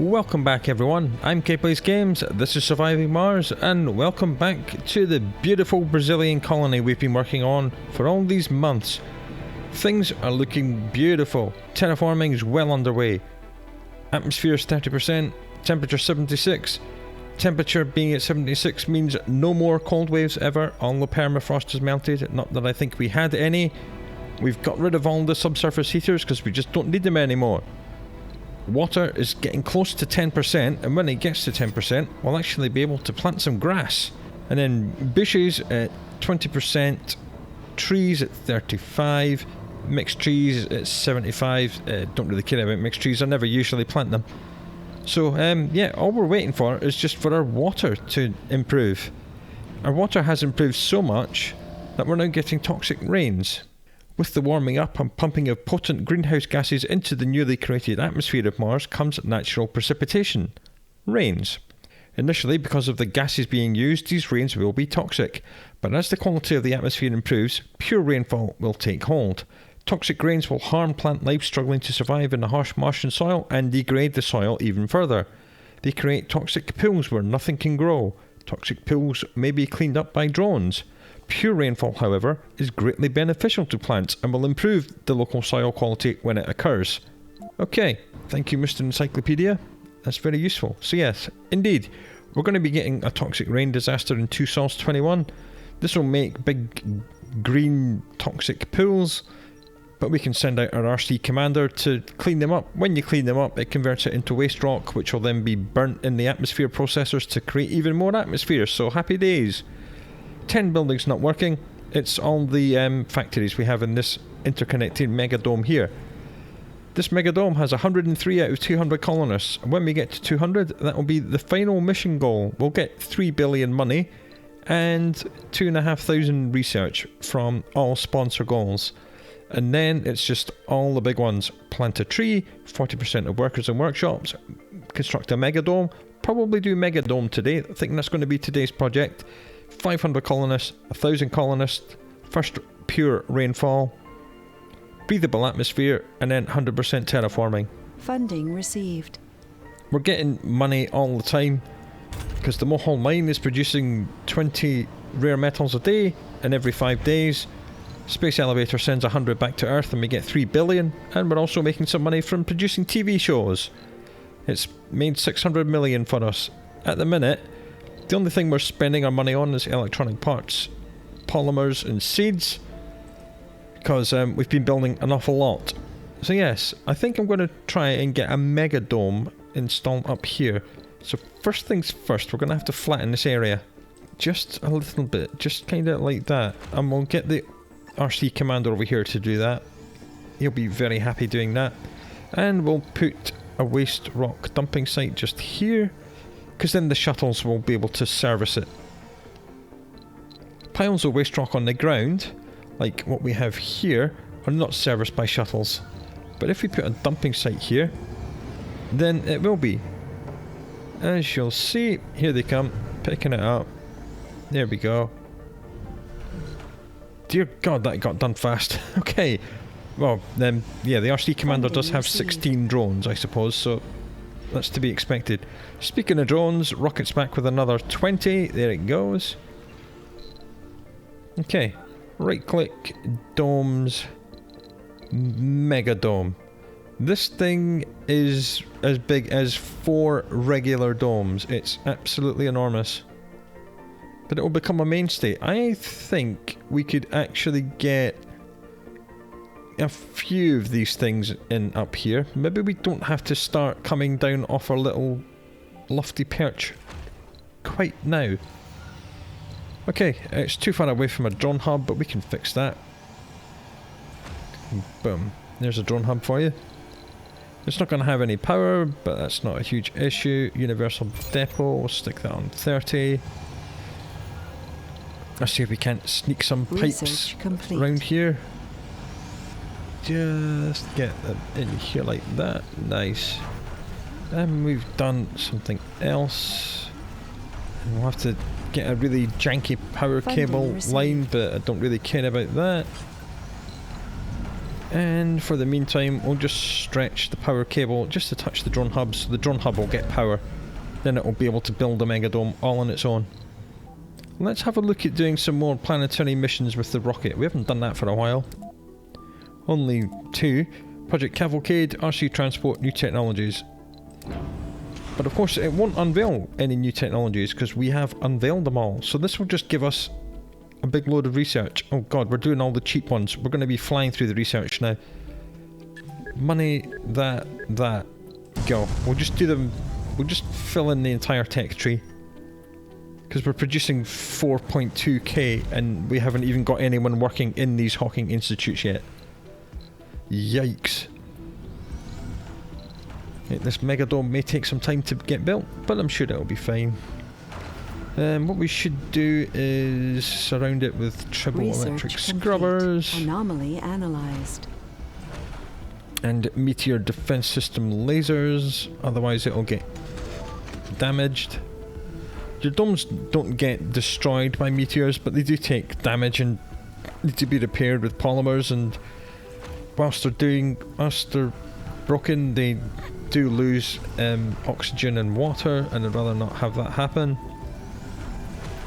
Welcome back everyone, I'm K-Plays Games, this is Surviving Mars, and welcome back to the beautiful Brazilian colony we've been working on for all these months. Things are looking beautiful, terraforming is well underway. Atmosphere is 30%, temperature 76. Temperature being at 76 means no more cold waves ever, all the permafrost is melted, not that I think we had any. We've got rid of all the subsurface heaters because we just don't need them anymore. Water is getting close to 10%, and when it gets to 10% we'll actually be able to plant some grass. And then bushes at 20%, trees at 35, mixed trees at 75. Don't really care about mixed trees, I never usually plant them. So yeah, all we're waiting for is just for our water to improve. Our water has improved so much that we're now getting toxic rains. With the warming up and pumping of potent greenhouse gases into the newly created atmosphere of Mars comes natural precipitation, rains. Initially, because of the gases being used, these rains will be toxic, but as the quality of the atmosphere improves, pure rainfall will take hold. Toxic rains will harm plant life struggling to survive in the harsh Martian soil and degrade the soil even further. They create toxic pools where nothing can grow. Toxic pools may be cleaned up by drones. Pure rainfall, however, is greatly beneficial to plants and will improve the local soil quality when it occurs. Okay, thank you Mr. Encyclopedia. That's very useful. So yes, indeed, we're going to be getting a toxic rain disaster in 2 Sols 21. This will make big green toxic pools, but we can send out our RC commander to clean them up. When you clean them up, it converts it into waste rock, which will then be burnt in the atmosphere processors to create even more atmosphere, so happy days. 10 buildings not working, it's all the factories we have in this interconnected megadome here. This megadome has 103 out of 200 colonists. When we get to 200, that will be the final mission goal. We'll get 3 billion money and 2,500 research from all sponsor goals. And then it's just all the big ones. Plant a tree, 40% of workers and workshops, construct a megadome, probably do megadome today, I think that's going to be today's project. 500 colonists, 1,000 colonists, first pure rainfall, breathable atmosphere, and then 100% terraforming. Funding received. We're getting money all the time because the Mohol mine is producing 20 rare metals a day, and every 5 days Space Elevator sends 100 back to Earth and we get 3 billion, and we're also making some money from producing TV shows. It's made 600 million for us. At the minute, the only thing we're spending our money on is electronic parts, polymers and seeds, because we've been building an awful lot. So yes, I think I'm going to try and get a megadome installed up here. So first things first, we're going to have to flatten this area just a little bit, just kind of like that, and we'll get the RC commander over here to do that. He'll be very happy doing that. And we'll put a waste rock dumping site just here, because then the shuttles will be able to service it. Piles of waste rock on the ground, like what we have here, are not serviced by shuttles. But if we put a dumping site here, then it will be. As you'll see, here they come, picking it up. There we go. Dear God, that got done fast. Okay. Well, then, yeah, the RC commander does have 16 drones, I suppose, so that's to be expected. Speaking of drones, rockets back with another 20. There it goes. Okay. Right click, domes, megadome. This thing is as big as 4 regular domes. It's absolutely enormous. But it will become a mainstay. I think we could actually get a few of these things in up here. Maybe we don't have to start coming down off our little lofty perch quite now. Okay, it's too far away from a drone hub, but we can fix that. Boom. There's a drone hub for you. It's not going to have any power, but that's not a huge issue. Universal depot, we'll stick that on 30. Let's see if we can't sneak some pipes around here. Just get them in here like that. Nice. And we've done something else. And we'll have to get a really janky power cable line, but I don't really care about that. And for the meantime, we'll just stretch the power cable just to touch the drone hub, so the drone hub will get power. Then it will be able to build a megadome all on its own. Let's have a look at doing some more planetary missions with the rocket. We haven't done that for a while. Only 2. Project Cavalcade, RC Transport, New Technologies. But of course it won't unveil any new technologies because we have unveiled them all. So this will just give us a big load of research. Oh god, we're doing all the cheap ones. We're going to be flying through the research now. Money, that. Go. We'll just do them. We'll just fill in the entire tech tree. Because we're producing 4.2k and we haven't even got anyone working in these Hawking Institutes yet. Yikes. This megadome may take some time to get built, but I'm sure it'll be fine. What we should do is surround it with triple electric scrubbers. Anomaly analyzed. And meteor defense system lasers, otherwise it'll get damaged. Your domes don't get destroyed by meteors, but they do take damage and need to be repaired with polymers, and whilst they're broken, they do lose oxygen and water, and I'd rather not have that happen.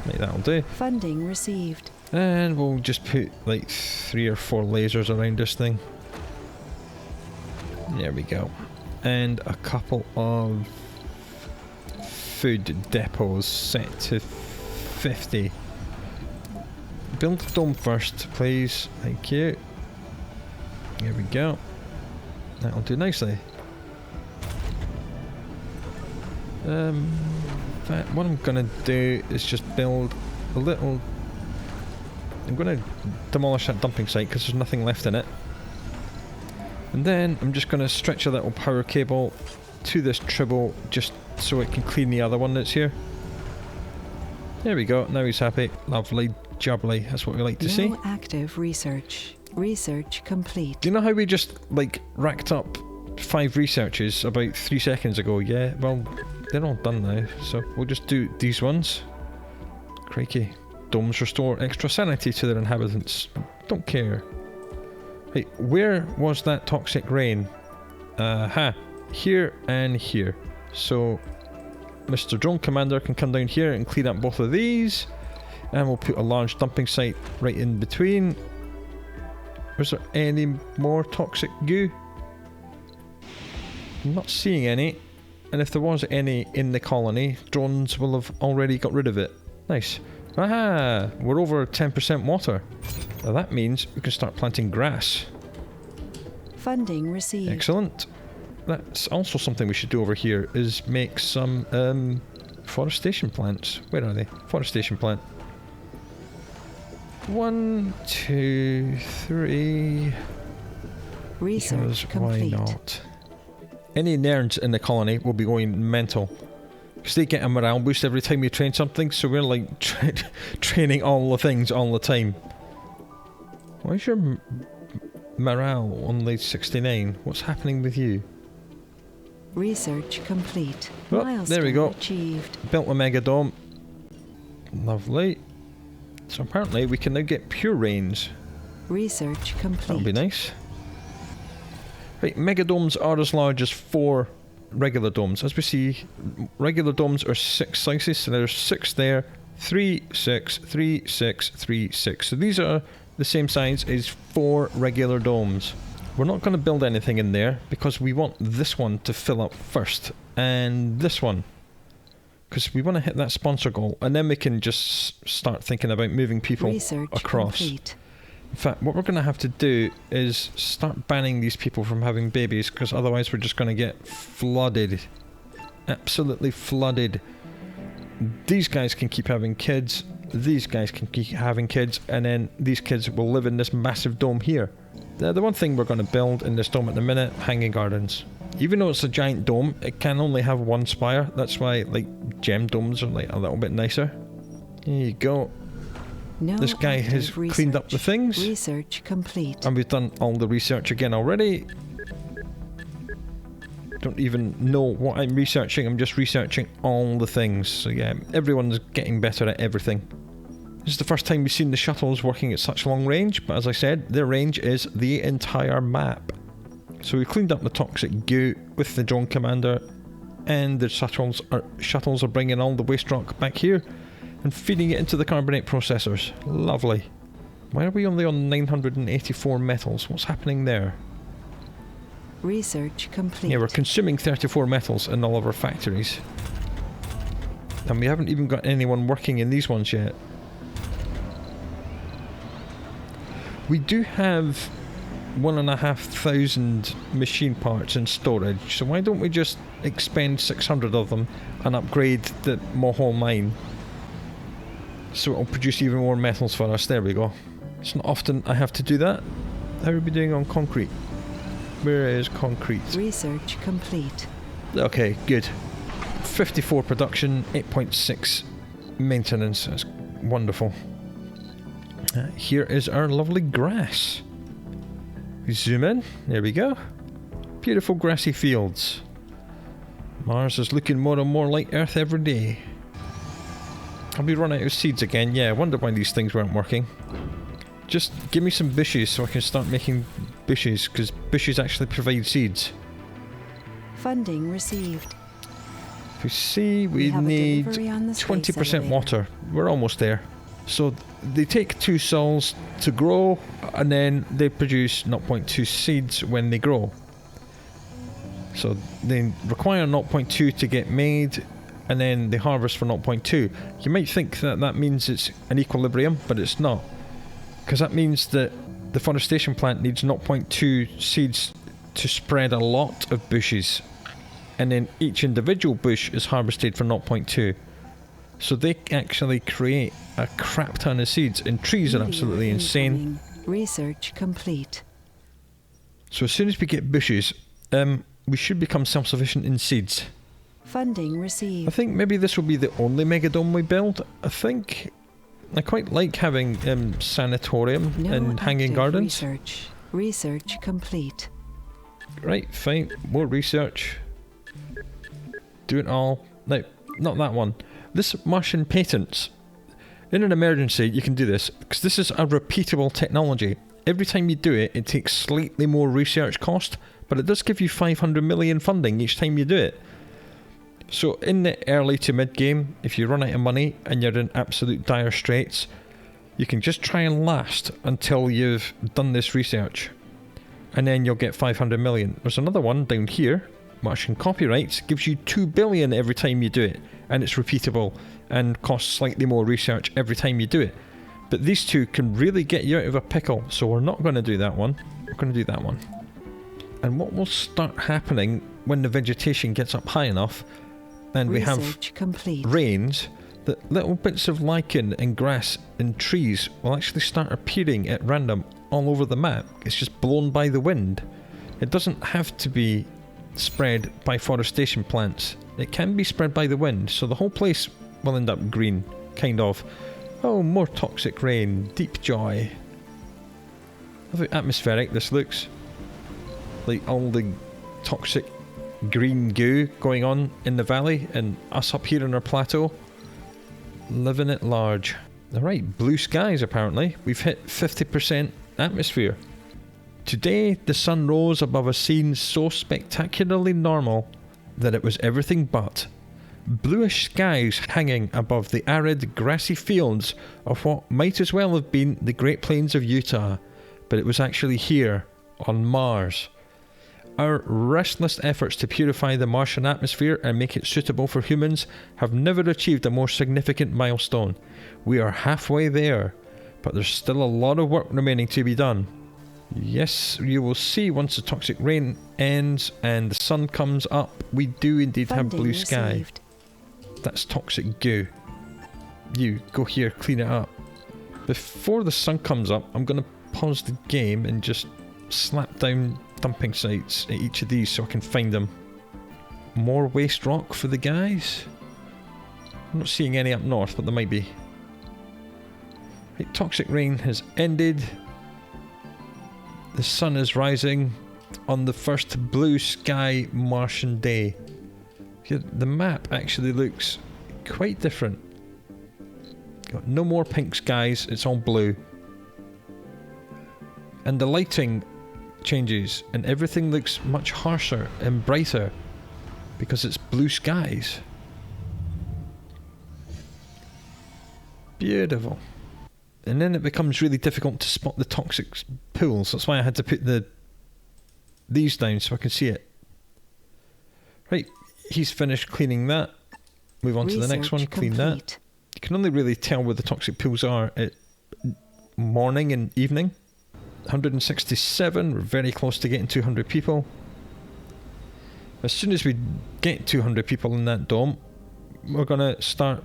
Maybe that'll do. Funding received. And we'll just put like 3 or 4 lasers around this thing. There we go. And a couple of food depots set to 50. Build the dome first, please. Thank you. There we go. That'll do nicely. What I'm gonna do is just build a little... I'm gonna demolish that dumping site because there's nothing left in it. And then I'm just gonna stretch a little power cable to this tribble just so it can clean the other one that's here. There we go, now he's happy. Lovely jubbly, that's what we like to see. No active research. Research complete. Do you know how we just, like, racked up 5 researches about 3 seconds ago? Yeah, well, they're all done now, so we'll just do these ones. Crikey. Domes restore extra sanity to their inhabitants. Don't care. Hey, where was that toxic rain? Here and here. So, Mr. Drone Commander can come down here and clean up both of these. And we'll put a large dumping site right in between. Was there any more toxic goo? I'm not seeing any. And if there was any in the colony, drones will have already got rid of it. Nice. Aha! We're over 10% water. Now that means we can start planting grass. Funding received. Excellent. That's also something we should do over here, is make some forestation plants. Where are they? Forestation plant. 1, 2, 3. Research complete. Why not? Any nerds in the colony will be going mental. Because they get a morale boost every time we train something, so we're like training all the things all the time. Why is your morale only 69? What's happening with you? Research complete. Oh, Milestone there we go. Achieved. Built a megadome. Lovely. So apparently we can now get pure rains. Research complete. That'll be nice. Right, megadomes are as large as 4 regular domes. As we see, regular domes are 6 sizes, so there's 6 there, 3, 6, 3, 6, 3, 6. So these are the same size as 4 regular domes. We're not going to build anything in there because we want this one to fill up first, and this one, because we want to hit that sponsor goal, and then we can just start thinking about moving people across. Complete. In fact, what we're going to have to do is start banning these people from having babies, because otherwise we're just going to get flooded. Absolutely flooded. These guys can keep having kids, these guys can keep having kids, and then these kids will live in this massive dome here. The one thing we're going to build in this dome at the minute, hanging gardens. Even though it's a giant dome, it can only have 1 spire. That's why, like, gem domes are like a little bit nicer. There you go. No, this guy has cleaned up the things. Research complete. And we've done all the research again already. Don't even know what I'm researching. I'm just researching all the things. So yeah, everyone's getting better at everything. This is the first time we've seen the shuttles working at such long range, but as I said, their range is the entire map. So we cleaned up the toxic goo with the drone commander, and the shuttles are bringing all the waste rock back here and feeding it into the carbonate processors. Lovely. Why are we only on 984 metals? What's happening there? Research complete. Yeah, we're consuming 34 metals in all of our factories. And we haven't even got anyone working in these ones yet. We do have 1,500 machine parts in storage, so why don't we just expend 600 of them and upgrade the Mohol mine so it'll produce even more metals for us. There we go. It's not often I have to do that. How are we doing on concrete? Where is concrete? Research complete. Okay, good. 54 production, 8.6 maintenance. That's wonderful. Here is our lovely grass. We zoom in. There we go. Beautiful grassy fields. Mars is looking more and more like Earth every day. Have we run out of seeds again? Yeah, I wonder why these things weren't working. Just give me some bushes so I can start making bushes, because bushes actually provide seeds. Funding received. If you see, we need 20% water. We're almost there. So they take 2 sols to grow, and then they produce 0.2 seeds when they grow. So they require 0.2 to get made, and then they harvest for 0.2. You might think that that means it's an equilibrium, but it's not. Because that means that the forestation plant needs 0.2 seeds to spread a lot of bushes, and then each individual bush is harvested for 0.2. So they actually create a crap ton of seeds, and trees are absolutely insane. Research complete. So as soon as we get bushes, we should become self-sufficient in seeds. Funding received. I think maybe this will be the only megadome we build. I quite like having sanatorium and hanging gardens. Research complete. Right, fine. More research. Do it all. No, not that one. This Martian patents. In an emergency, you can do this, because this is a repeatable technology. Every time you do it, it takes slightly more research cost, but it does give you 500 million funding each time you do it. So in the early to mid game, if you run out of money and you're in absolute dire straits, you can just try and last until you've done this research, and then you'll get 500 million. There's another one down here. Martian copyrights gives you 2 billion every time you do it, and it's repeatable and costs slightly more research every time you do it. But these two can really get you out of a pickle, so we're not going to do that one. We're going to do that one. And what will start happening when the vegetation gets up high enough and we have rains, that little bits of lichen and grass and trees will actually start appearing at random all over the map. It's just blown by the wind. It doesn't have to be spread by forestation plants. It can be spread by the wind, so the whole place will end up green, kind of. Oh, more toxic rain, deep joy. Look how atmospheric this looks. Like all the toxic green goo going on in the valley, and us up here on our plateau, living it large. Alright, blue skies apparently. We've hit 50% atmosphere. Today, the sun rose above a scene so spectacularly normal that it was everything but. Bluish skies hanging above the arid, grassy fields of what might as well have been the Great Plains of Utah, but it was actually here, on Mars. Our restless efforts to purify the Martian atmosphere and make it suitable for humans have never achieved a more significant milestone. We are halfway there, but there's still a lot of work remaining to be done. Yes, you will see once the toxic rain ends and the sun comes up, we do indeed have blue sky. That's toxic goo. You, go here, clean it up. Before the sun comes up, I'm going to pause the game and just slap down dumping sites at each of these so I can find them. More waste rock for the guys. I'm not seeing any up north, but there might be. Right, toxic rain has ended. The sun is rising on the first blue sky Martian day. The map actually looks quite different. Got no more pinks, guys. It's all blue. And the lighting changes and everything looks much harsher and brighter because it's blue skies. Beautiful. And then it becomes really difficult to spot the toxic pools. That's why I had to put these down so I can see it. Right, he's finished cleaning that. Move on to the next one, clean that. You can only really tell where the toxic pools are at morning and evening. 167, we're very close to getting 200 people. As soon as we get 200 people in that dome, we're going to start.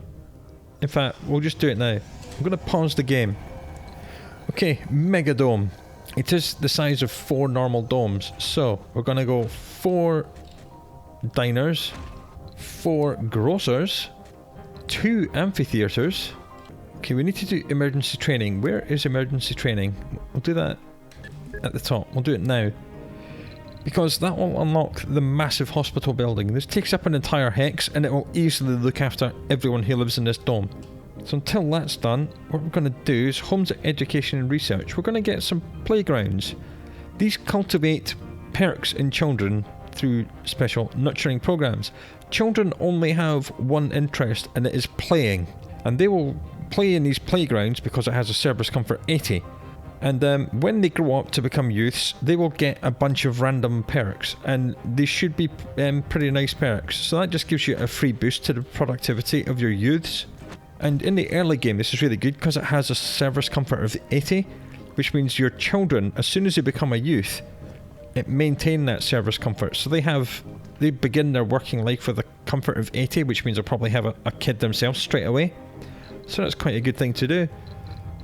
In fact, we'll just do it now. I'm going to pause the game. Okay, mega dome. It is the size of 4 normal domes. So, we're going to go 4 diners, 4 grocers, 2 amphitheatres. Okay, we need to do emergency training. Where is emergency training? We'll do that at the top. We'll do it now. Because that will unlock the massive hospital building. This takes up an entire hex and it will easily look after everyone who lives in this dome. So until that's done, what we're going to do is homes, education and research. We're going to get some playgrounds. These cultivate perks in children through special nurturing programs. Children only have one interest and it is playing. And they will play in these playgrounds because it has a service comfort 80. And when they grow up to become youths, they will get a bunch of random perks, and they should be pretty nice perks. So that just gives you a free boost to the productivity of your youths. And in the early game, this is really good because it has a service comfort of 80, which means your children, as soon as they become a youth, it maintain that service comfort. So they begin their working life with a comfort of 80, which means they'll probably have a kid themselves straight away. So that's quite a good thing to do.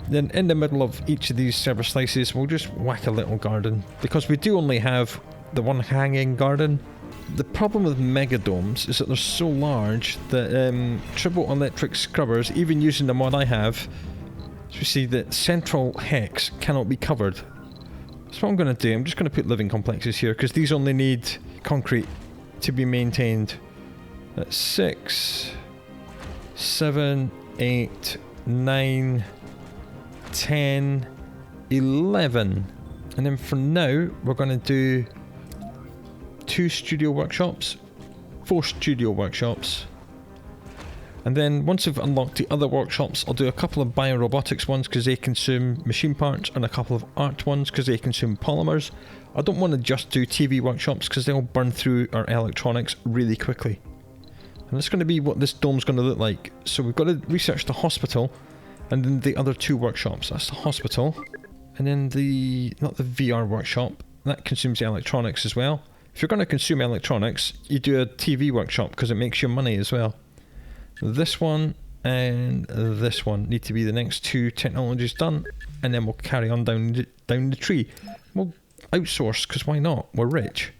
Then in the middle of each of these service slices, we'll just whack a little garden, because we do only have the one hanging garden. The problem with megadomes is that they're so large that triple electric scrubbers, even using the mod I have, so we see that central hex cannot be covered. So what I'm going to do, I'm just going to put living complexes here, because these only need concrete to be maintained. That's 6, 7, 8, 9, 10, 11. And then for now, we're going to do 2 studio workshops, 4 studio workshops. And then once I've unlocked the other workshops, I'll do a couple of biorobotics ones because they consume machine parts, and a couple of art ones because they consume polymers. I don't want to just do TV workshops because they'll burn through our electronics really quickly. And that's going to be what this dome's going to look like. So we've got to research the hospital, and then the other 2 workshops. That's the hospital, and then not the VR workshop. That consumes the electronics as well. If you're going to consume electronics, you do a TV workshop because it makes you money as well. This one and this one need to be the next 2 technologies done, and then we'll carry on down the tree. We'll outsource because why not? We're rich.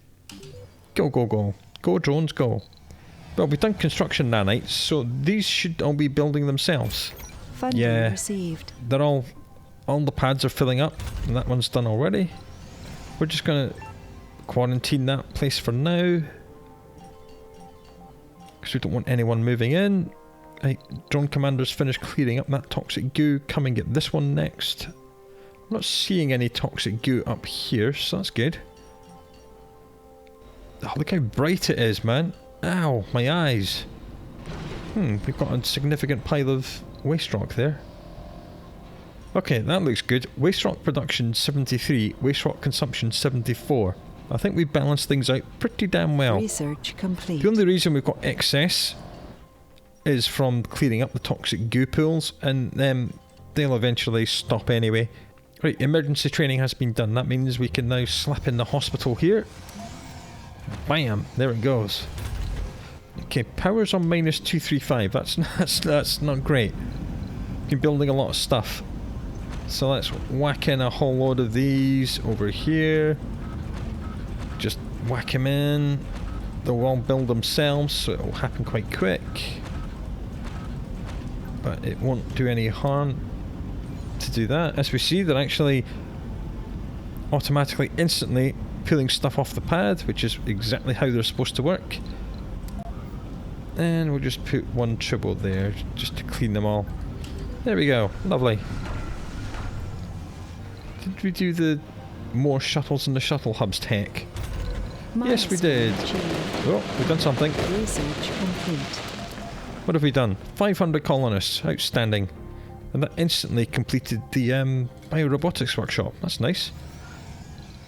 Go, go, go. Go drones, go. Well, we've done construction nanites, so these should all be building themselves. Funding received. They're all the pads are filling up, and that one's done already. We're just going to quarantine that place for now, because we don't want anyone moving in. Right, drone commander's finished clearing up that toxic goo. Come and get this one next. I'm not seeing any toxic goo up here, so that's good. Oh, look how bright it is, man. Ow, my eyes. We've got a significant pile of waste rock there. Okay, that looks good. Waste rock production 73, waste rock consumption 74. I think we balanced things out pretty damn well. Research complete. The only reason we've got excess is from clearing up the toxic goo pools, and they'll eventually stop anyway. Right, emergency training has been done. That means we can now slap in the hospital here. Bam, there it goes. Okay, power's on -235. That's not great. Been building a lot of stuff. So let's whack in a whole load of these over here. Just whack them in. They'll all build themselves, so it'll happen quite quick. But it won't do any harm to do that. As we see, they're actually automatically, instantly pulling stuff off the pad, which is exactly how they're supposed to work. And we'll just put 1 triple there, just to clean them all. There we go. Lovely. Did we do the more shuttles in the shuttle hubs tech? Yes, we did. Oh, we've done something. Research complete. What have we done? 500 colonists. Outstanding. And that instantly completed the biorobotics workshop. That's nice.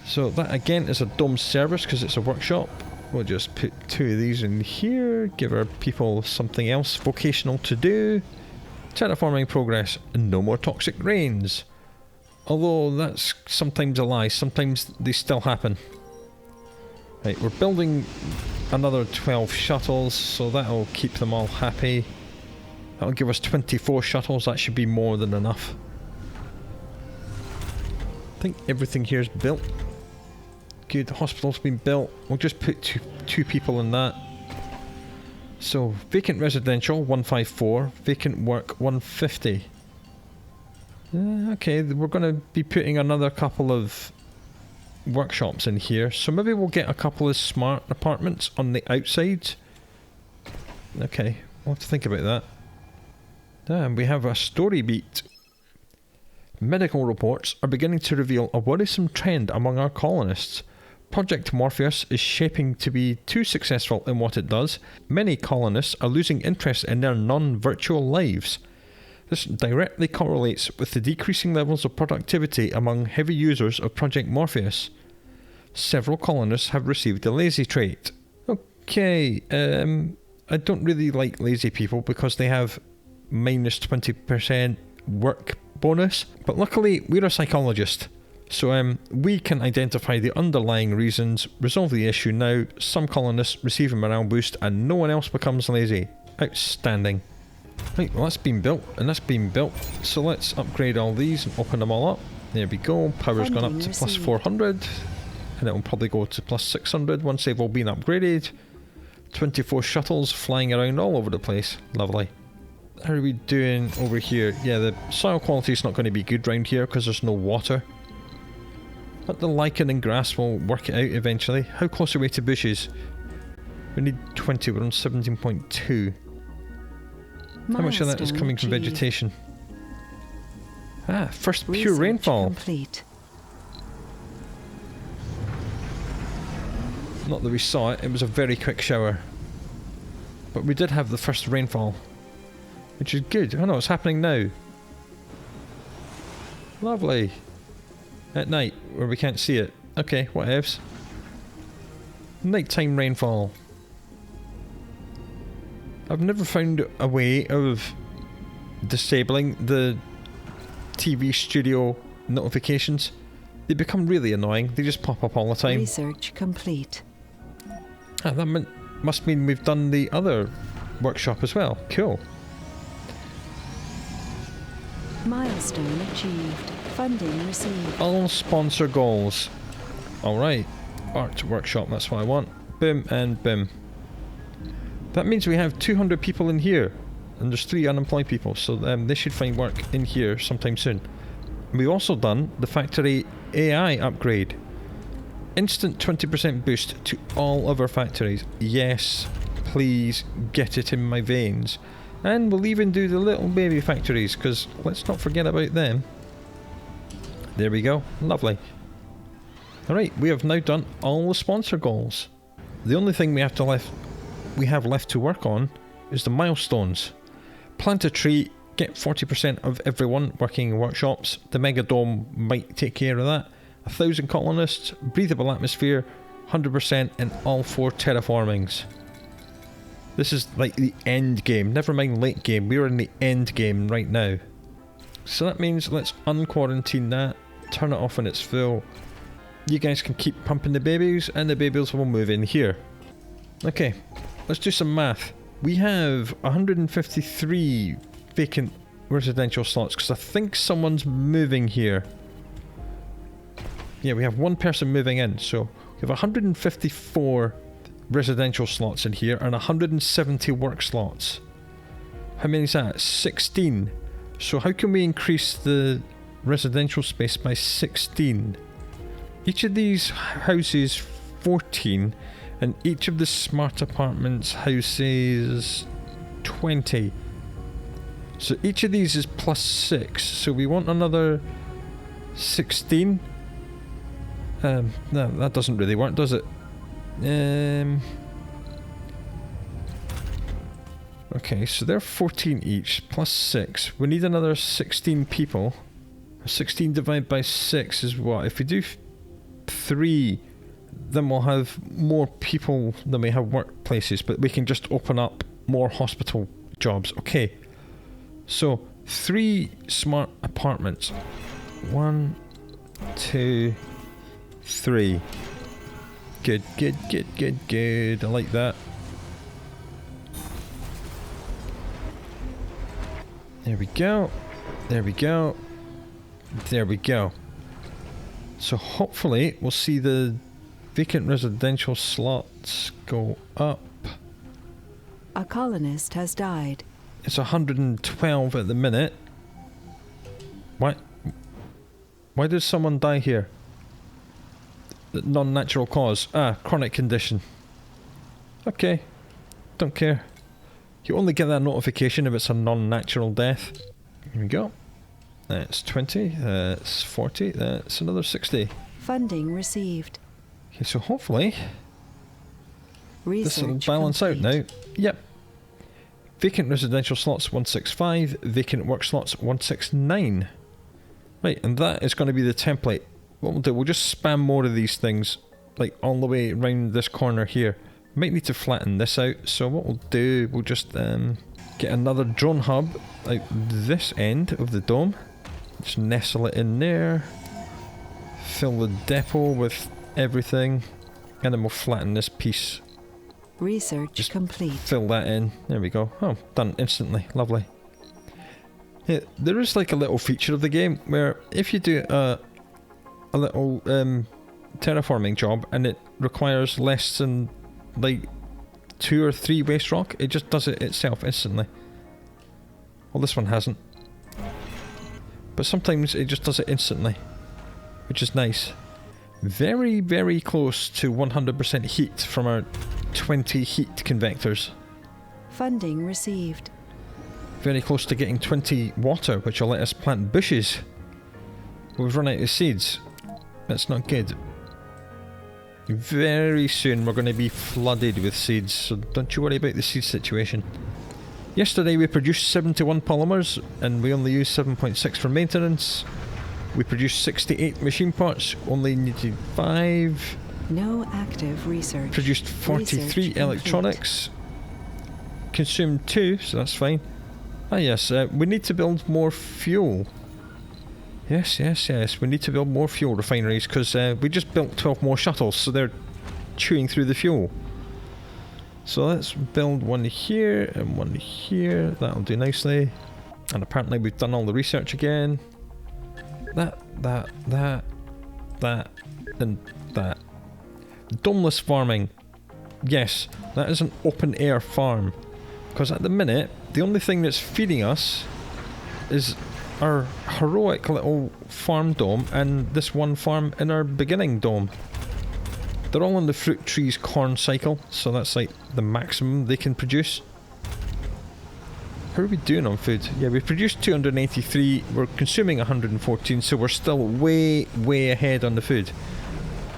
So that again is a dome service because it's a workshop. We'll just put 2 of these in here. Give our people something else vocational to do. Terraforming progress and no more toxic rains. Although that's sometimes a lie. Sometimes they still happen. Right, we're building another 12 shuttles, so that'll keep them all happy. That'll give us 24 shuttles, that should be more than enough. I think everything here is built. Good, the hospital's been built. We'll just put two people in that. So, vacant residential, 154. Vacant work, 150. Okay, we're going to be putting another couple of workshops in here, so maybe we'll get a couple of smart apartments on the outside. Okay, we'll have to think about that. And we have a story beat. Medical reports are beginning to reveal a worrisome trend among our colonists. Project Morpheus is shaping to be too successful in what it does. Many colonists are losing interest in their non-virtual lives. This directly correlates with the decreasing levels of productivity among heavy users of Project Morpheus. Several colonists have received the lazy trait. Okay, I don't really like lazy people because they have minus 20% work bonus, but luckily we're a psychologist, so we can identify the underlying reasons, resolve the issue now. Some colonists receive a morale boost and no one else becomes lazy. Outstanding. Right, well that's been built, and that's been built, so let's upgrade all these and open them all up. There we go, power's gone up to plus 400, and it will probably go to plus 600 once they've all been upgraded. 24 shuttles flying around all over the place, lovely. How are we doing over here? Yeah, the soil quality is not going to be good round here because there's no water. But the lichen and grass will work it out eventually. How close are we to bushes? We need 20, we're on 17.2. How much of that is coming from vegetation? Ah, first pure rainfall. Complete. Not that we saw it, it was a very quick shower. But we did have the first rainfall, which is good. Oh no, it's happening now. Lovely. At night, where we can't see it. Okay, whatevs. Nighttime rainfall. I've never found a way of disabling the TV studio notifications. They become really annoying. They just pop up all the time. Research complete. Ah, that must mean we've done the other workshop as well. Cool. Milestone achieved. Funding received. All sponsor goals. Alright. Art workshop, that's what I want. Boom and boom. That means we have 200 people in here. And there's 3 unemployed people, so they should find work in here sometime soon. We've also done the factory AI upgrade. Instant 20% boost to all of our factories. Yes, please get it in my veins. And we'll even do the little baby factories, because let's not forget about them. There we go. Lovely. Alright, we have now done all the sponsor goals. The only thing we have left to work on is the milestones. Plant a tree, get 40% of everyone working in workshops. The Megadome might take care of that. 1,000 colonists, breathable atmosphere, 100% in all 4 terraformings. This is like the end game, never mind late game, we're in the end game right now. So that means let's unquarantine that, turn it off when it's full. You guys can keep pumping the babies and the babies will move in here. Okay, let's do some math. We have 153 vacant residential slots because I think someone's moving here. Yeah, we have one person moving in, so we have 154 residential slots in here and 170 work slots. How many is that? 16. So how can we increase the residential space by 16? Each of these houses 14 and each of the smart apartments houses 20. So each of these is +6. So we want another 16. No, that doesn't really work, does it? Okay, so they're 14 each, +6. We need another 16 people. 16 divided by 6 is what? If we do 3, then we'll have more people than we have workplaces, but we can just open up more hospital jobs. Okay, so 3 smart apartments. 1, 2, 3. Good, good, good, good, good. I like that. There we go. There we go. There we go. So hopefully we'll see the vacant residential slots go up. A colonist has died. It's 112 at the minute. Why did someone die here? Non-natural cause. Ah, chronic condition. Okay. Don't care. You only get that notification if it's a non-natural death. Here we go. That's 20. That's 40. That's another 60. Funding received. Okay, so hopefully this will balance complete. out now. Yep. Vacant residential slots 165. Vacant work slots 169. Right, and that is going to be the template. What we'll do, we'll just spam more of these things, like all the way around this corner here. Might need to flatten this out, so what we'll do, we'll just get another drone hub out this end of the dome. Just nestle it in there. Fill the depot with everything, and then we'll flatten this piece. Research just complete. Fill that in. There we go. Oh, done instantly. Lovely. Yeah, there is like a little feature of the game where if you do a little terraforming job and it requires less than like 2 or 3 waste rock, it just does it itself instantly. Well, this one hasn't. But sometimes it just does it instantly, which is nice. Very, very close to 100% heat from our 20 heat convectors. Funding received. Very close to getting 20 water, which will let us plant bushes. We've run out of seeds. That's not good. Very soon we're going to be flooded with seeds, so don't you worry about the seed situation. Yesterday we produced 71 polymers and we only used 7.6 for maintenance. We produced 68 machine parts, only needed 5. No active research. Produced 43 Research electronics. Consumed 2, so that's fine. Ah yes, we need to build more fuel. Yes, yes, yes, we need to build more fuel refineries because we just built 12 more shuttles, so they're chewing through the fuel. So let's build one here and one here. That'll do nicely. And apparently we've done all the research again. That, and that. Domeless farming. Yes, that is an open air farm. Because at the minute, the only thing that's feeding us is our heroic little farm dome and this one farm in our beginning dome. They're all on the fruit trees corn cycle, so that's like the maximum they can produce. How are we doing on food? Yeah, we produced 283, we're consuming 114, so we're still way, way ahead on the food.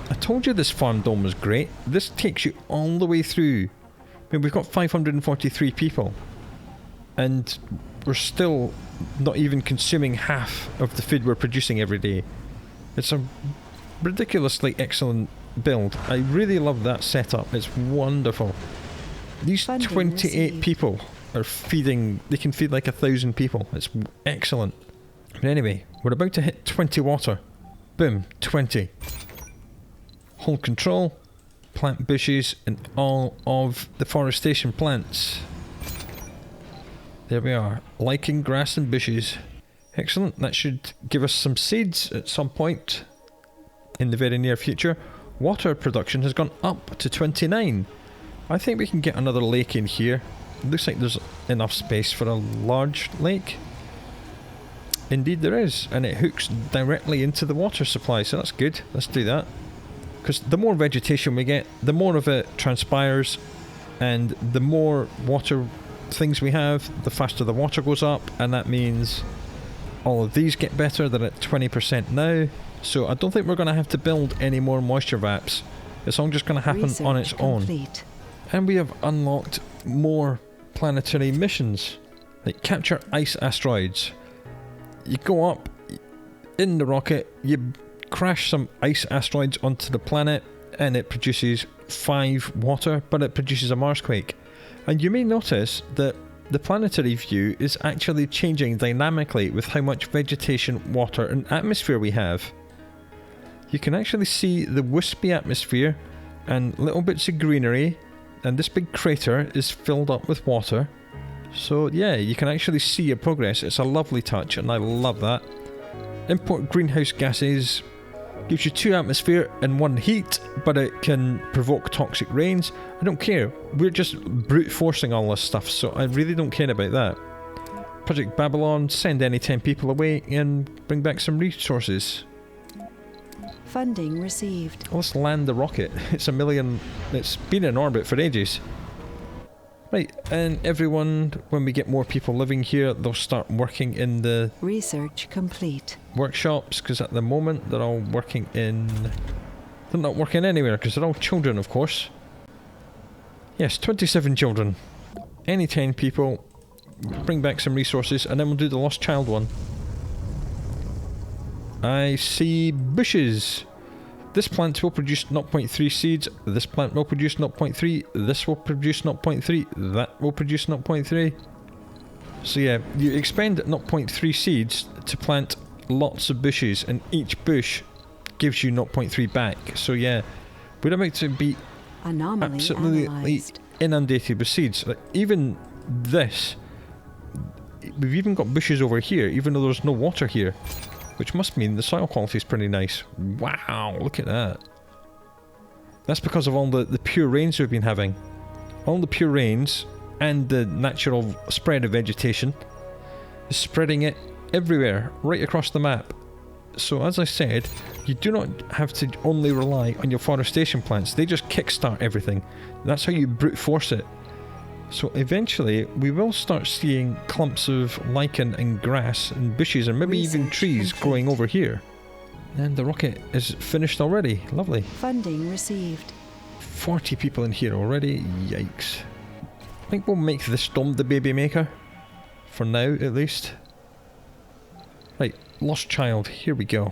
I told you this farm dome was great. This takes you all the way through. I mean, we've got 543 people, and we're still not even consuming half of the food we're producing every day. It's a ridiculously excellent build. I really love that setup. It's wonderful. These 28 people are feeding, they can feed like 1,000 people. It's excellent. But anyway, we're about to hit 20 water. Boom, 20. Hold control, plant bushes and all of the forestation plants. There we are, lichen, grass and bushes. Excellent, that should give us some seeds at some point in the very near future. Water production has gone up to 29. I think we can get another lake in here. It looks like there's enough space for a large lake. Indeed there is, and it hooks directly into the water supply, so that's good. Let's do that. Because the more vegetation we get, the more of it transpires, and the more water things we have, the faster the water goes up, and that means all of these get better. They're at 20% now, so I don't think we're going to have to build any more moisture vats. It's all just going to happen on its own. And we have unlocked more planetary missions, like capture ice asteroids. You go up in the rocket, you crash some ice asteroids onto the planet, and it produces 5 water, but it produces a Marsquake. And you may notice that the planetary view is actually changing dynamically with how much vegetation, water and atmosphere we have. You can actually see the wispy atmosphere and little bits of greenery, and this big crater is filled up with water. So yeah, you can actually see your progress. It's a lovely touch and I love that. Import greenhouse gases gives you 2 atmosphere and 1 heat, but it can provoke toxic rains. I don't care, we're just brute forcing all this stuff, so I really don't care about that. Project Babylon, send any 10 people away and bring back some resources. Funding received. Let's land the rocket. It's been in orbit for ages. Right, and everyone, when we get more people living here, they'll start working in the Research complete. workshops, because at the moment they're all working in... They're not working anywhere, because they're all children, of course. Yes, 27 children. Any 10 people, bring back some resources, and then we'll do the lost child one. I see bushes. This plant will produce 0.3 seeds, this plant will produce 0.3, this will produce 0.3, that will produce 0.3. So yeah, you expend 0.3 seeds to plant lots of bushes, and each bush gives you 0.3 back. So yeah, we're about to be Anomaly absolutely analyzed. inundated with seeds. Like, even this, we've even got bushes over here, even though there's no water here. Which must mean the soil quality is pretty nice. Wow, look at that. That's because of all the pure rains we've been having. All the pure rains and the natural spread of vegetation is spreading it everywhere, right across the map. So as I said, you do not have to only rely on your forestation plants. They just kickstart everything. That's how you brute force it. So eventually we will start seeing clumps of lichen and grass and bushes and maybe even trees growing over here. And the rocket is finished already. Lovely. Funding received. 40 people in here already. Yikes. I think we'll make this dome the baby maker. For now, at least. Right, lost child. Here we go.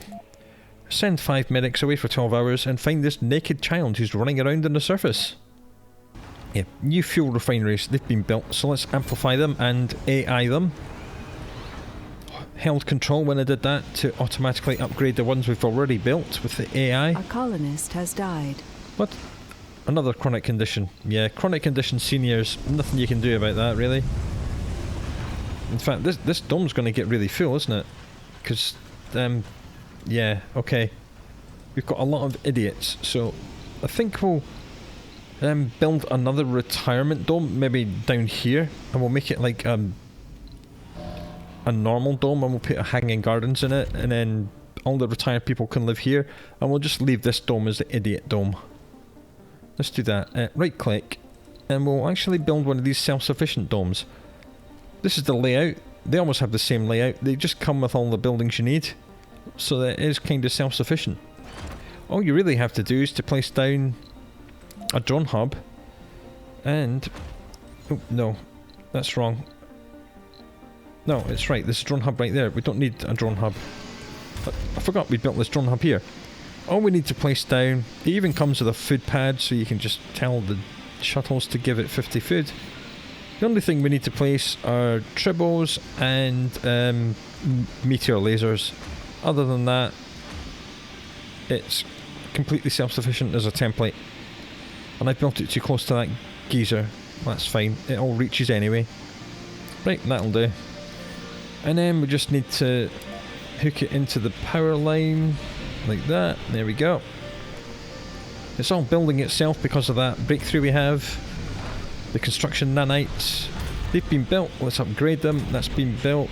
Send 5 medics away for 12 hours and find this naked child who's running around on the surface. Yeah, new fuel refineries, they've been built, so let's amplify them and AI them. Held control when I did that to automatically upgrade the ones we've already built with the AI. A colonist has died. What? Another chronic condition. Yeah, chronic condition seniors, nothing you can do about that really. In fact, this dome's going to get really full, isn't it? Because, yeah, okay. We've got a lot of idiots, so I think we'll build another retirement dome, maybe down here, and we'll make it like a normal dome, and we'll put hanging gardens in it, and then all the retired people can live here, and we'll just leave this dome as the idiot dome. Let's do that. Right click, and we'll actually build one of these self-sufficient domes. This is the layout. They almost have the same layout. They just come with all the buildings you need, so that it is kind of self-sufficient. All you really have to do is to place down a drone hub, and oh no, that's wrong. No, it's right, there's a drone hub right there. We don't need a drone hub. I forgot we built this drone hub here. All we need to place down, it even comes with a food pad, so you can just tell the shuttles to give it 50 food. The only thing we need to place are tribbles and meteor lasers. Other than that, it's completely self-sufficient as a template. And I built it too close to that geyser. That's fine, it all reaches anyway. Right, that'll do. And then we just need to hook it into the power line, like that. There we go. It's all building itself because of that breakthrough we have. The construction nanites, they've been built, let's upgrade them. That's been built.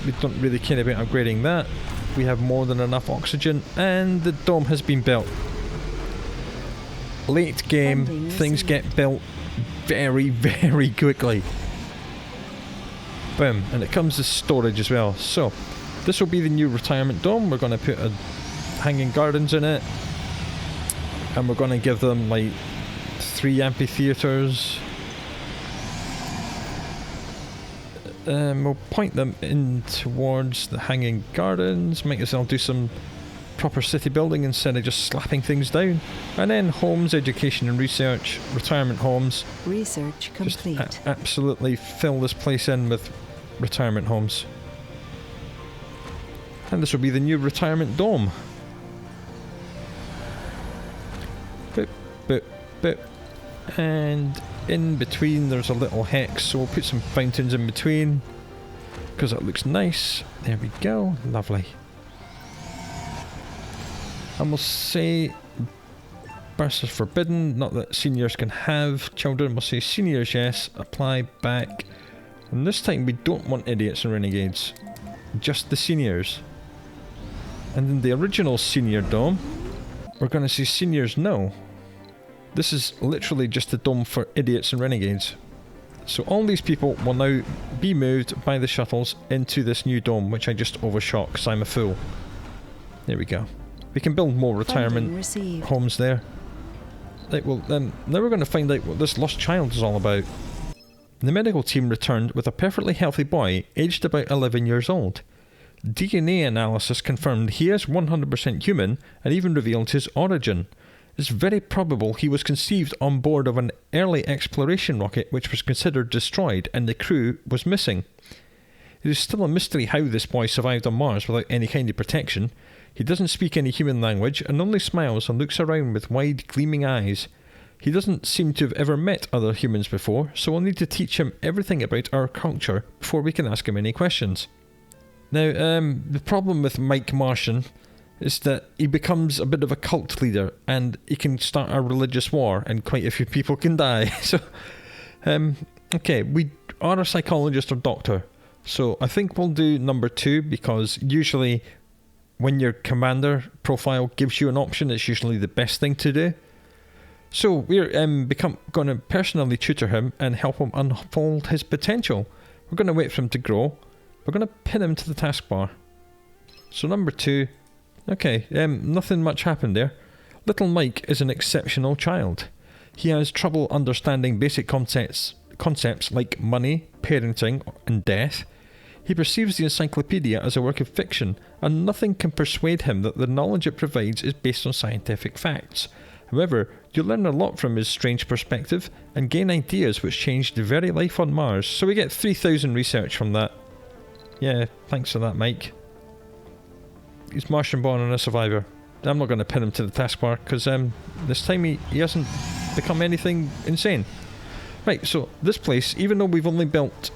We don't really care about upgrading that. We have more than enough oxygen, and the dome has been built. Late game, things get built very, very quickly. Boom. And it comes with storage as well. So, this will be the new retirement dome. We're going to put hanging gardens in it. And we're going to give them like 3 amphitheatres. We'll point them in towards the hanging gardens. Might as well do some proper city building instead of just slapping things down. And then homes, education and research, retirement homes. Research complete. Just absolutely fill this place in with retirement homes. And this will be the new retirement dome. Boop, boop, boop. And in between there's a little hex, so we'll put some fountains in between because it looks nice. There we go. Lovely. And we'll say births are forbidden, not that seniors can have children. We'll say seniors yes, apply back. And this time we don't want idiots and renegades, just the seniors. And in the original senior dome, we're going to say seniors no. This is literally just a dome for idiots and renegades. So all these people will now be moved by the shuttles into this new dome, which I just overshot because I'm a fool. There we go. We can build more retirement homes there. Right, well, now we're going to find out what this lost child is all about. The medical team returned with a perfectly healthy boy, aged about 11 years old. DNA analysis confirmed he is 100% human and even revealed his origin. It's very probable he was conceived on board of an early exploration rocket which was considered destroyed and the crew was missing. It is still a mystery how this boy survived on Mars without any kind of protection. He doesn't speak any human language and only smiles and looks around with wide gleaming eyes. He doesn't seem to have ever met other humans before, so we'll need to teach him everything about our culture before we can ask him any questions. Now, the problem with Mike Martian is that he becomes a bit of a cult leader and he can start a religious war and quite a few people can die. So, okay, we are a psychologist or doctor. So I think we'll do number 2 because usually when your commander profile gives you an option, it's usually the best thing to do. So we're going to personally tutor him and help him unfold his potential. We're going to wait for him to grow. We're going to pin him to the taskbar. So number 2. Okay, nothing much happened there. Little Mike is an exceptional child. He has trouble understanding basic concepts like money, parenting, and death. He perceives the encyclopedia as a work of fiction, and nothing can persuade him that the knowledge it provides is based on scientific facts. However, you'll learn a lot from his strange perspective and gain ideas which change the very life on Mars. So we get 3,000 research from that. Yeah, thanks for that, Mike. He's Martian born and a survivor. I'm not going to pin him to the taskbar because this time he hasn't become anything insane. Right, so this place, even though we've only built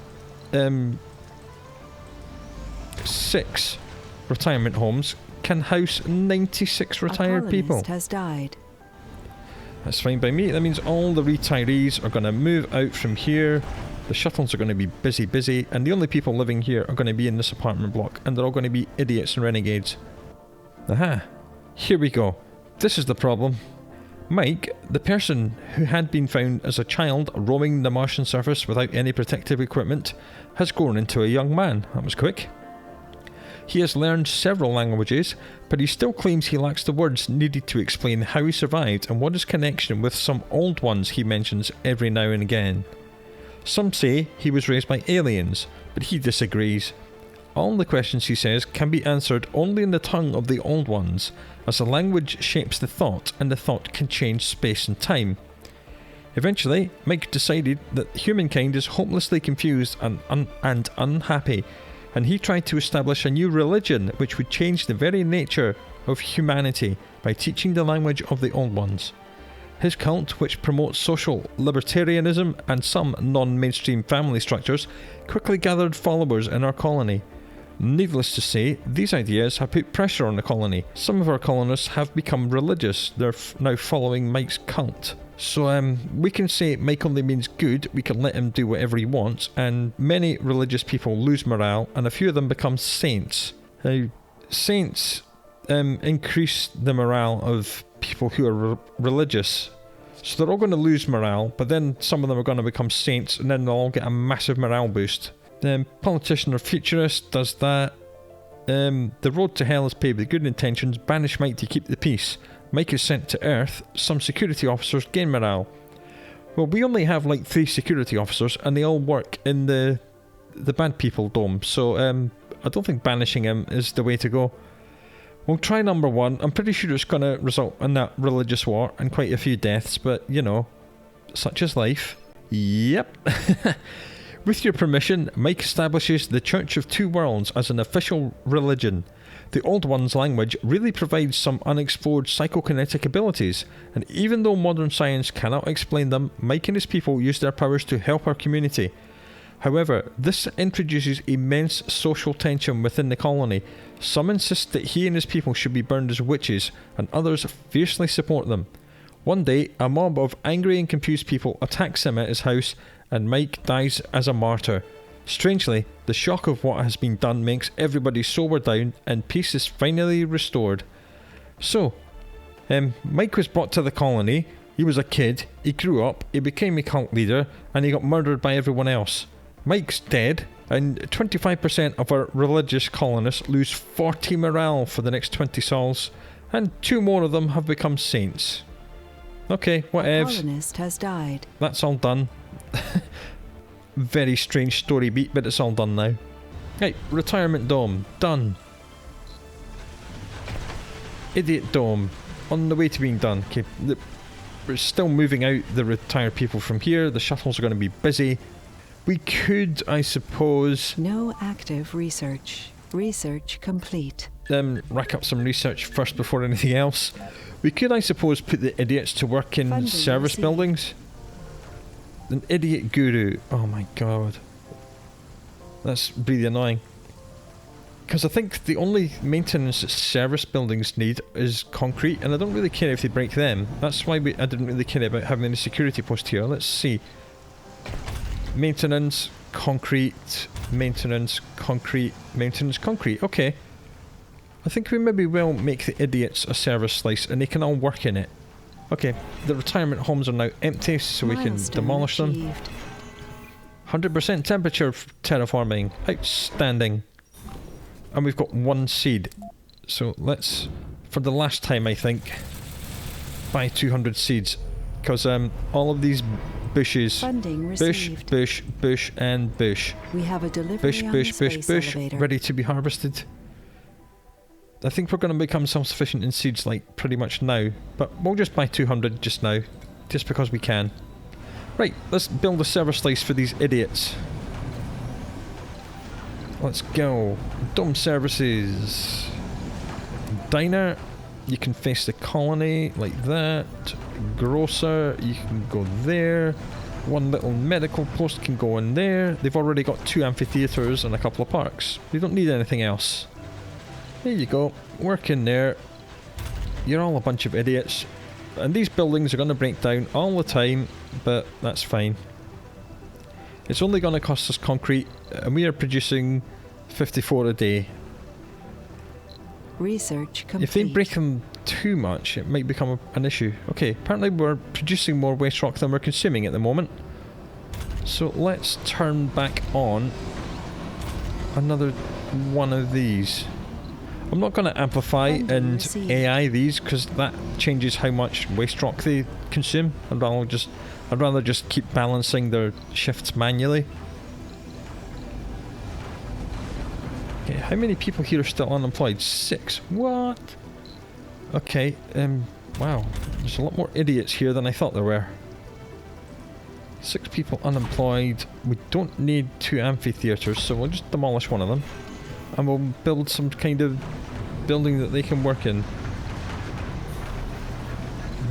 6 retirement homes, can house 96 retired people. Has died. That's fine by me. That means all the retirees are going to move out from here. The shuttles are going to be busy, and the only people living here are going to be in this apartment block, and they're all going to be idiots and renegades. Aha! Here we go. This is the problem. Mike, the person who had been found as a child roaming the Martian surface without any protective equipment, has grown into a young man. That was quick. He has learned several languages, but he still claims he lacks the words needed to explain how he survived and what his connection with some old ones he mentions every now and again. Some say he was raised by aliens, but he disagrees. All the questions, he says, can be answered only in the tongue of the old ones, as the language shapes the thought and the thought can change space and time. Eventually, Mike decided that humankind is hopelessly confused and unhappy, and he tried to establish a new religion which would change the very nature of humanity by teaching the language of the old ones. His cult, which promotes social libertarianism and some non-mainstream family structures, quickly gathered followers in our colony. Needless to say, these ideas have put pressure on the colony. Some of our colonists have become religious. They're now following Mike's cult. So we can say Mike only means good, we can let him do whatever he wants, and many religious people lose morale, and a few of them become saints. Now, saints increase the morale of people who are religious. So they're all going to lose morale, but then some of them are going to become saints, and then they'll all get a massive morale boost. Politician or futurist does that. The road to hell is paved with good intentions. Banish Mike to keep the peace. Mike is sent to Earth. Some security officers gain morale. Well, we only have like 3 security officers, and they all work in the bad people dome. So I don't think banishing him is the way to go. We'll try number 1. I'm pretty sure it's going to result in that religious war and quite a few deaths, but you know, such is life. Yep. With your permission, Mike establishes the Church of Two Worlds as an official religion. The Old One's language really provides some unexplored psychokinetic abilities, and even though modern science cannot explain them, Mike and his people use their powers to help our community. However, this introduces immense social tension within the colony. Some insist that he and his people should be burned as witches, and others fiercely support them. One day, a mob of angry and confused people attacks him at his house, and Mike dies as a martyr. Strangely, the shock of what has been done makes everybody sober down, and peace is finally restored. So, Mike was brought to the colony. He was a kid, he grew up, he became a cult leader, and he got murdered by everyone else. Mike's dead, and 25% of our religious colonists lose 40 morale for the next 20 sols, and 2 more of them have become saints. Okay, whatevs. Colonist has died. That's all done. Very strange story beat, but it's all done now. Right, retirement dome, done. Idiot dome, on the way to being done. Okay, we're still moving out the retired people from here. The shuttles are going to be busy. We could, I suppose... No active research. Research complete. Rack up some research first before anything else. We could, I suppose, put the idiots to work in Funding service received. buildings. An idiot guru. Oh my god. That's really annoying. Because I think the only maintenance that service buildings need is concrete, and I don't really care if they break them. That's why I didn't really care about having any security post here. Let's see. Maintenance, concrete, maintenance, concrete, maintenance, concrete. Okay. I think we maybe will make the idiots a service slice and they can all work in it. Okay, the retirement homes are now empty, so we can Milestone demolish them. achieved. 100% temperature terraforming. Outstanding. And we've got 1 seed. So let's, for the last time I think, buy 200 seeds. Because all of these bushes, Funding bush, received. bush, bush and bush. We have a delivery Bush, on bush, the bush, space bush, elevator. ready to be harvested. I think we're going to become self-sufficient in seeds like pretty much now, but we'll just buy 200 just now, just because we can. Right, let's build a server slice for these idiots. Let's go. Dome services. Diner, you can face the colony like that. Grocer, you can go there. 1 little medical post can go in there. They've already got 2 amphitheatres and a couple of parks. They don't need anything else. There you go, work in there. You're all a bunch of idiots. And these buildings are going to break down all the time, but that's fine. It's only going to cost us concrete, and we are producing 54 a day. Research complete. If they break them too much, it might become an issue. Okay, apparently we're producing more waste rock than we're consuming at the moment. So let's turn back on another one of these. I'm not going to amplify Funding and received. AI these because that changes how much waste rock they consume. I'd rather just keep balancing their shifts manually. Okay, how many people here are still unemployed? 6. What? Okay, wow. There's a lot more idiots here than I thought there were. 6 people unemployed. We don't need 2 amphitheatres, so we'll just demolish one of them. And we'll build some kind of building that they can work in.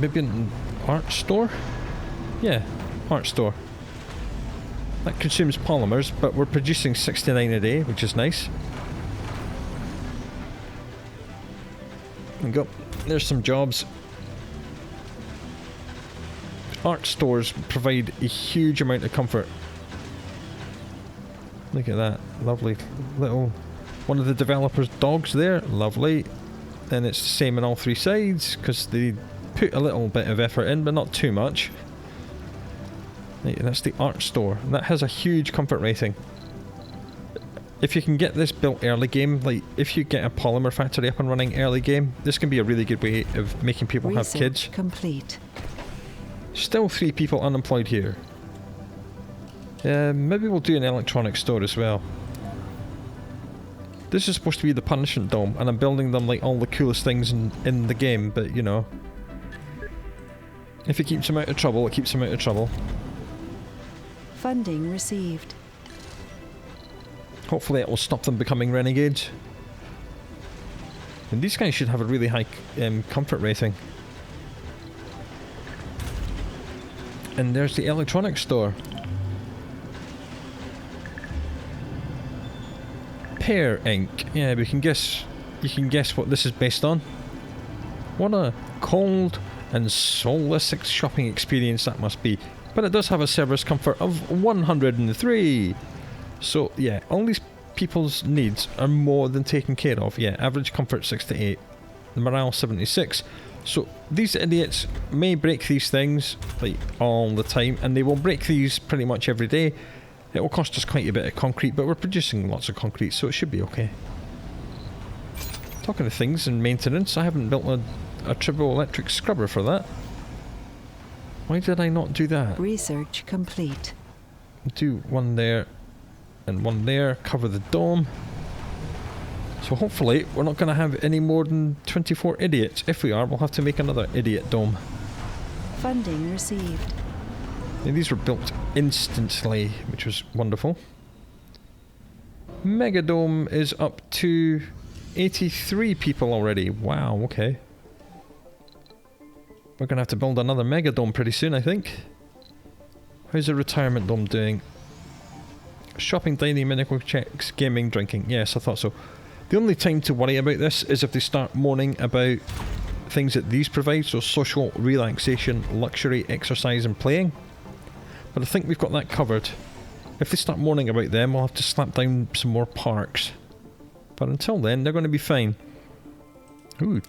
Maybe an art store? Yeah, art store. That consumes polymers, but we're producing 69 a day, which is nice. There we go. There's some jobs. Art stores provide a huge amount of comfort. Look at that. Lovely little... One of the developers' dogs there. Lovely. And it's the same on all 3 sides, because they put a little bit of effort in, but not too much. Right, that's the art store. That has a huge comfort rating. if you can get this built early game, like if you get a polymer factory up and running early game, this can be a really good way of making people have kids. Complete. Still 3 people unemployed here. Maybe we'll do an electronics store as well. This is supposed to be the punishment dome, and I'm building them like all the coolest things in the game, but you know. If it keeps them out of trouble, it keeps them out of trouble. Funding received. Hopefully it will stop them becoming renegades. And these guys should have a really high comfort rating. And there's the electronics store. Pear ink. Yeah, we can guess. You can guess what this is based on. What a cold and soulless shopping experience that must be. But it does have a service comfort of 103. So yeah, all these people's needs are more than taken care of. Yeah, average comfort 68, morale 76. So these idiots may break these things like all the time, and they will break these pretty much every day. It will cost us quite a bit of concrete, but we're producing lots of concrete, so it should be okay. Talking of things and maintenance, I haven't built a triboelectric scrubber for that. Why did I not do that? Research complete. Do one there and one there, cover the dome. So hopefully we're not going to have any more than 24 idiots. If we are, we'll have to make another idiot dome. Funding received. And these were built instantly, which was wonderful. Megadome is up to 83 people already. Wow, okay. We're going to have to build another Megadome pretty soon, I think. How's the retirement dome doing? Shopping, dining, medical checks, gaming, drinking. Yes, I thought so. The only time to worry about this is if they start moaning about things that these provide, so social, relaxation, luxury, exercise and playing. But I think we've got that covered. If they start moaning about them, we'll have to slap down some more parks. But until then, they're going to be fine. Ooh,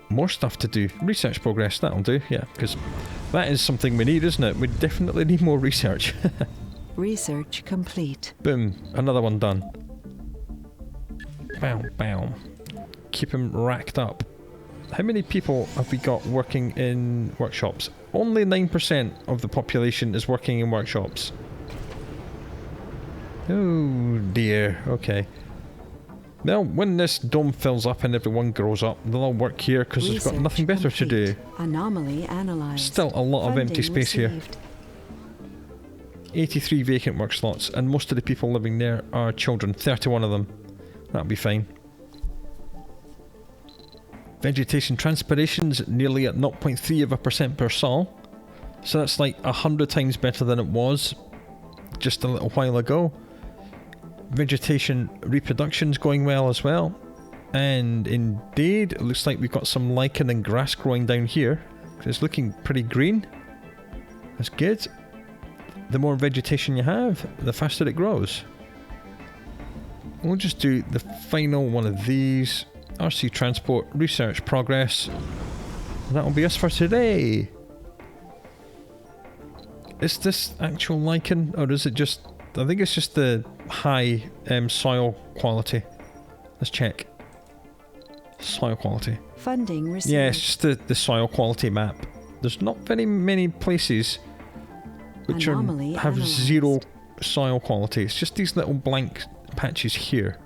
more stuff to do. Research progress, that'll do, yeah, because that is something we need, isn't it? We definitely need more research. Research complete. Boom, another one done. Bow, bow. Keep them racked up. How many people have we got working in workshops? Only 9% of the population is working in workshops. Oh dear, okay. Well, when this dome fills up and everyone grows up, they'll all work here because they've got nothing better to do. Anomaly analyzed. Still a lot of empty space here. Received. 83 vacant work slots, and most of the people living there are children, 31 of them. That'll be fine. Vegetation transpiration's nearly at 0.3% per sol. So that's like 100 times better than it was just a little while ago. Vegetation reproduction's going well as well. And indeed, it looks like we've got some lichen and grass growing down here. It's looking pretty green. That's good. The more vegetation you have, the faster it grows. We'll just do the final one of these. RC Transport, research progress. That'll be us for today. Is this actual lichen, or is it just... I think it's just the high soil quality. Let's check. Soil quality. Funding received. Yeah, it's just the soil quality map. There's not very many places which have zero soil quality. It's just these little blank patches here.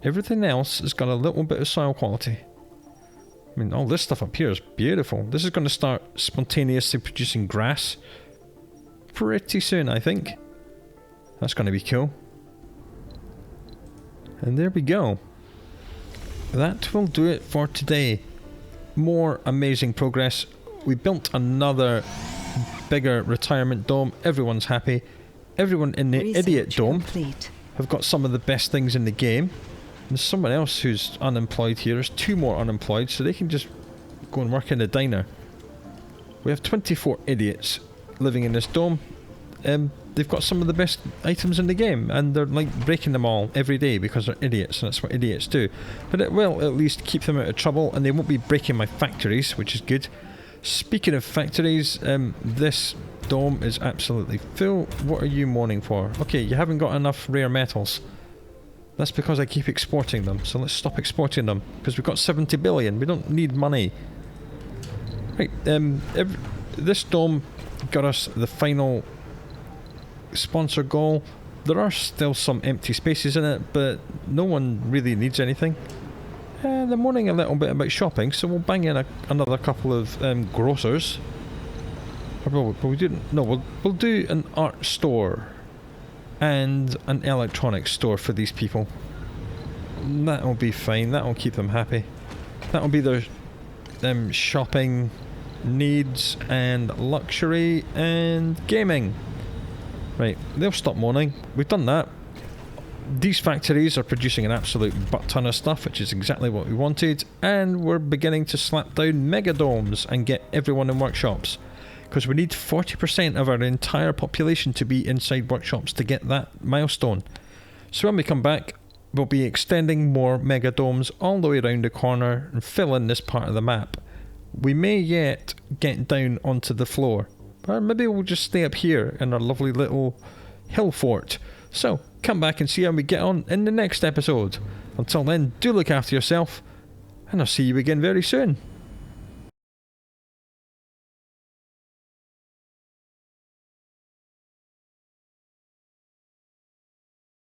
Everything else has got a little bit of soil quality. I mean, all this stuff up here is beautiful. This is going to start spontaneously producing grass pretty soon, I think. That's going to be cool. And there we go. That will do it for today. More amazing progress. We built another bigger retirement dome. Everyone's happy. Everyone in the idiot dome have got some of the best things in the game. There's someone else who's unemployed here. There's 2 more unemployed, so they can just go and work in the diner. We have 24 idiots living in this dome. They've got some of the best items in the game, and they're like breaking them all every day because they're idiots, and that's what idiots do. But it will at least keep them out of trouble, and they won't be breaking my factories, which is good. Speaking of factories, this dome is absolutely full. What are you mourning for? Okay, you haven't got enough rare metals. That's because I keep exporting them. So let's stop exporting them. Because we've got 70 billion. We don't need money. Right, this dome got us the final sponsor goal. There are still some empty spaces in it, but no one really needs anything. They're moaning a little bit about shopping, so we'll bang in another couple of grocers. Or we didn't. No, we'll do an art store and an electronics store for these people. That'll be fine. That'll keep them happy. That'll be their shopping needs and luxury and gaming. Right, they'll stop moaning. We've done that. These factories are producing an absolute butt ton of stuff, which is exactly what we wanted, and we're beginning to slap down megadomes and get everyone in workshops, because we need 40% of our entire population to be inside workshops to get that milestone. So when we come back, we'll be extending more megadomes all the way around the corner and fill in this part of the map. We may yet get down onto the floor, or maybe we'll just stay up here in our lovely little hill fort. So come back and see how we get on in the next episode. Until then, do look after yourself, and I'll see you again very soon.